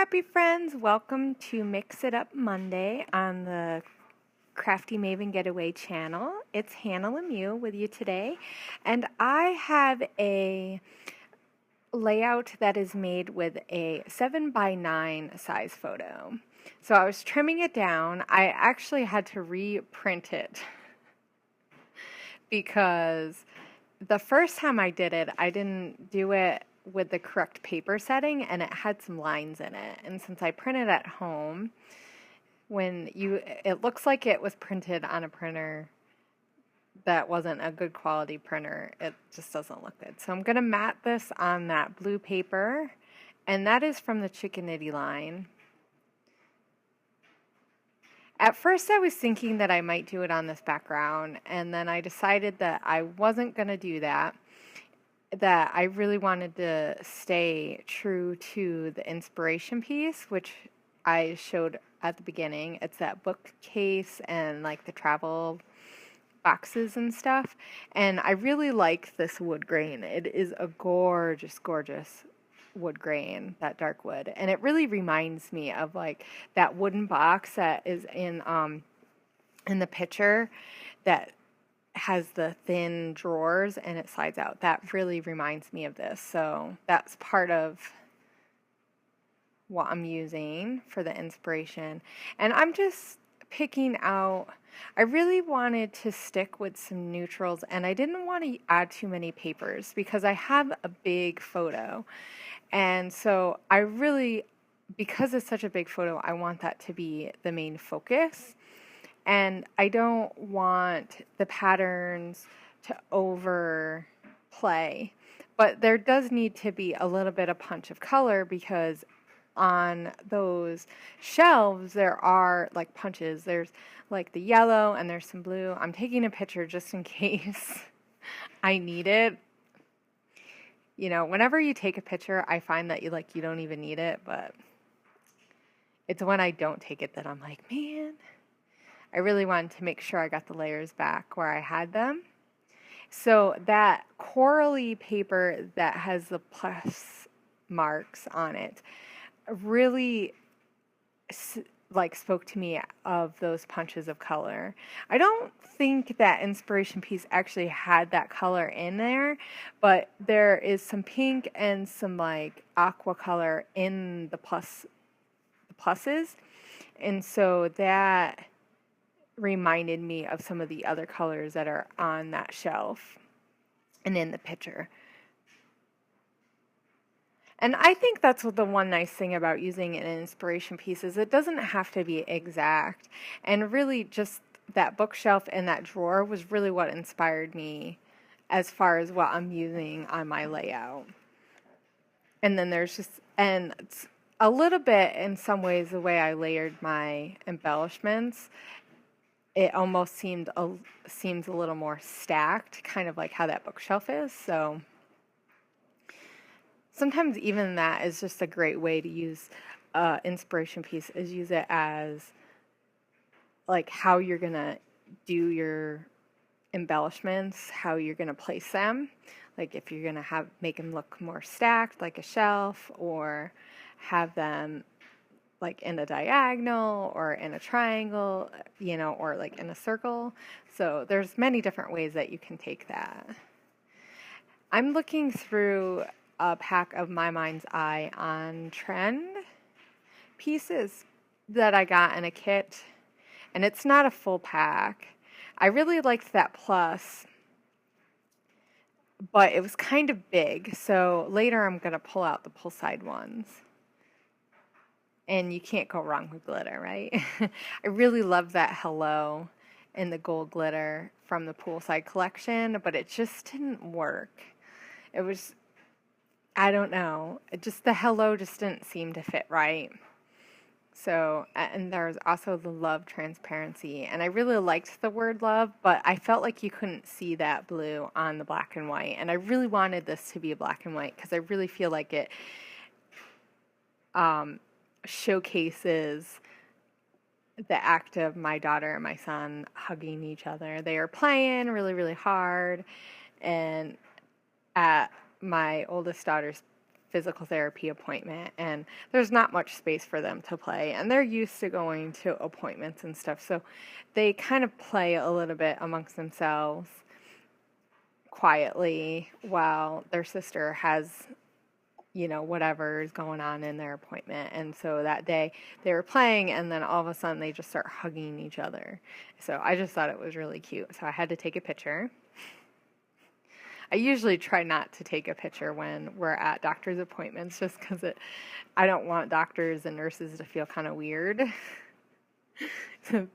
scrappy friends, welcome to Mix It Up Monday on the Crafty Maven Getaway channel. It's Hannah Lemieux with you today, and I have a layout that is made with a 7x9 size photo. So I was trimming it down. I actually had to reprint it because the first time I did it, I didn't do it with the correct paper setting, and it had some lines in it. And since I printed at home, it looks like it was printed on a printer that wasn't a good quality printer. It just doesn't look good. So I'm going to mat this on that blue paper, and that is from the Chickanitty line. At first I was thinking that I might do it on this background, and then I decided that I wasn't going to do that, that I really wanted to stay true to the inspiration piece, which I showed at the beginning. It's that bookcase and like the travel boxes and stuff, and I really like this wood grain. It is a gorgeous, gorgeous wood grain, that dark wood, and it really reminds me of like that wooden box that is in the picture that has the thin drawers and it slides out. That really reminds me of this, so that's part of what I'm using for the inspiration. And I'm just picking out, I really wanted to stick with some neutrals, and I didn't want to add too many papers because I have a big photo. And so because it's such a big photo, I want that to be the main focus. And I don't want the patterns to overplay. But there does need to be a little bit of punch of color, because on those shelves there are like punches. There's like the yellow and there's some blue. I'm taking a picture just in case I need it. You know, whenever you take a picture, I find that you don't even need it, but it's when I don't take it that I'm like, man, I really wanted to make sure I got the layers back where I had them. So that corally paper that has the plus marks on it really spoke to me of those punches of color. I don't think that inspiration piece actually had that color in there, but there is some pink and some like aqua color in the pluses, and so that reminded me of some of the other colors that are on that shelf and in the picture. And I think that's the one nice thing about using an inspiration piece is it doesn't have to be exact. And really just that bookshelf and that drawer was really what inspired me as far as what I'm using on my layout. And then and it's a little bit in some ways the way I layered my embellishments. It almost seems a little more stacked, kind of like how that bookshelf is. So sometimes even that is just a great way to use inspiration piece, is use it as like how you're gonna do your embellishments, how you're gonna place them. Like if you're gonna make them look more stacked like a shelf, or have them like in a diagonal or in a triangle, or like in a circle. So there's many different ways that you can take that. I'm looking through a pack of My Mind's Eye on Trend pieces that I got in a kit, and it's not a full pack. I really liked that plus, but it was kind of big, so later I'm going to pull out the pull side ones. And you can't go wrong with glitter, right? I really love that hello and the gold glitter from the poolside collection, but it just didn't work. It was, I don't know, the hello just didn't seem to fit right. So, and there's also the love transparency, and I really liked the word love, but I felt like you couldn't see that blue on the black and white, and I really wanted this to be a black and white because I really feel like it showcases the act of my daughter and my son hugging each other. They are playing really, really hard, and at my oldest daughter's physical therapy appointment, and there's not much space for them to play, and they're used to going to appointments and stuff, so they kind of play a little bit amongst themselves quietly while their sister has, you know, whatever is going on in their appointment. And so that day they were playing, and then all of a sudden they just start hugging each other. So I just thought it was really cute, so I had to take a picture. I usually try not to take a picture when we're at doctor's appointments, just because I don't want doctors and nurses to feel kind of weird.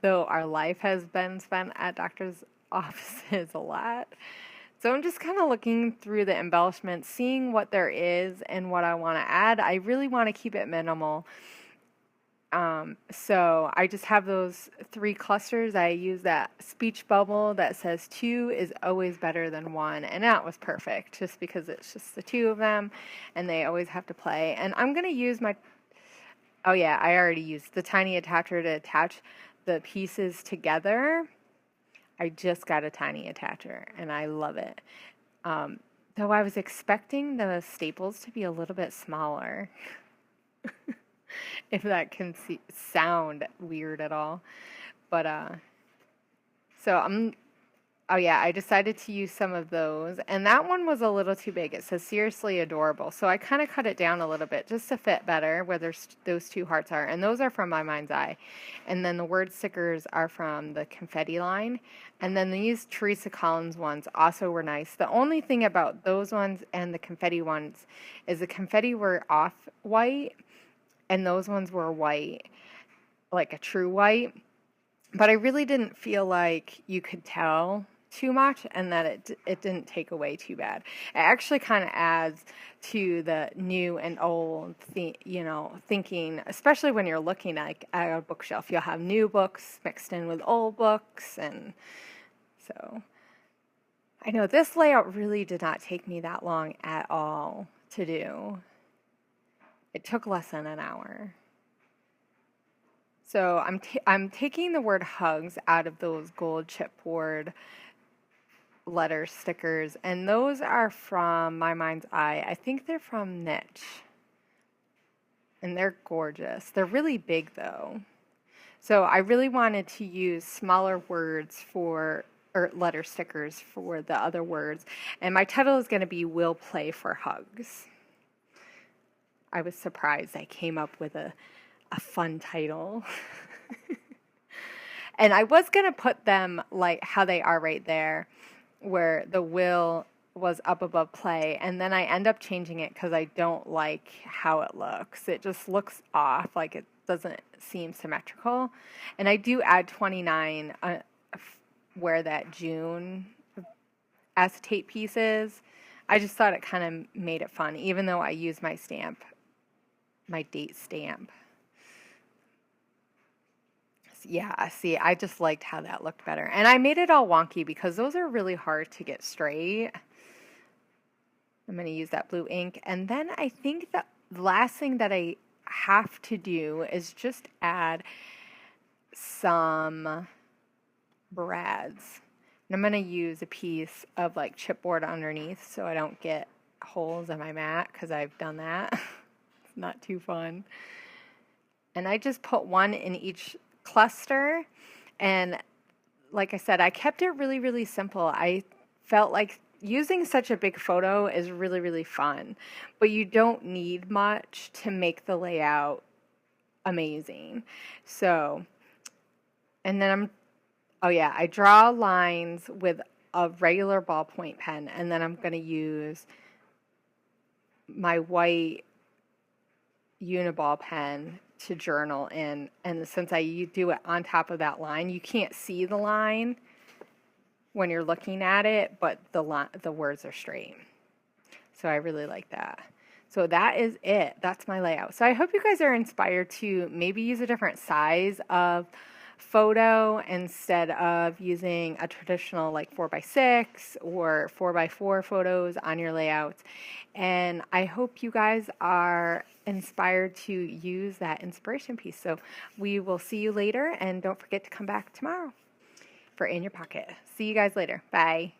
Though our life has been spent at doctor's offices a lot. So I'm just kind of looking through the embellishments, seeing what there is and what I want to add. I really want to keep it minimal. So I just have those 3 clusters. I use that speech bubble that says 2 is always better than 1, and that was perfect just because it's just the 2 of them and they always have to play. And I'm going to use my, oh yeah, I already used the tiny attacher to attach the pieces together. I just got a tiny attacher and I love it. Though I was expecting the staples to be a little bit smaller. If that can sound weird at all. But, so oh yeah, I decided to use some of those. And that one was a little too big. It says seriously adorable. So I kind of cut it down a little bit just to fit better where those 2 hearts are. And those are from My Mind's Eye. And then the word stickers are from the confetti line. And then these Teresa Collins ones also were nice. The only thing about those ones and the confetti ones is the confetti were off white. And those ones were white, like a true white. But I really didn't feel like you could tell too much, and that it didn't take away too bad. It actually kind of adds to the new and old, thinking, especially when you're looking like at a bookshelf. You'll have new books mixed in with old books, and so I know this layout really did not take me that long at all to do. It took less than an hour. So I'm taking the word hugs out of those gold chipboard letter stickers, and those are from My Mind's Eye. I think they're from Niche, and they're gorgeous. They're really big though. So I really wanted to use smaller words or letter stickers for the other words, and my title is going to be We'll Play for Hugs. I was surprised I came up with a fun title. And I was going to put them like how they are right there, where the will was up above play, and then I end up changing it because I don't like how it looks. It just looks off, like it doesn't seem symmetrical. And I do add 29 where that June acetate piece is. I just thought it kind of made it fun, even though I use my stamp, my date stamp. Yeah, see, I just liked how that looked better. And I made it all wonky because those are really hard to get straight. I'm going to use that blue ink. And then I think the last thing that I have to do is just add some brads. And I'm going to use a piece of like chipboard underneath so I don't get holes in my mat, because I've done that. It's not too fun. And I just put one in each cluster, and like I said, I kept it really, really simple. I felt like using such a big photo is really, really fun, but you don't need much to make the layout amazing. So, and then I draw lines with a regular ballpoint pen, and then I'm going to use my white Uniball pen to journal in, and since I do it on top of that line, you can't see the line when you're looking at it, but the words are straight. So I really like that. So that is it. That's my layout. So I hope you guys are inspired to maybe use a different size of photo instead of using a traditional like 4x6 or 4x4 photos on your layouts. And I hope you guys are inspired to use that inspiration piece. So we will see you later, and don't forget to come back tomorrow for In Your Pocket. See you guys later. Bye.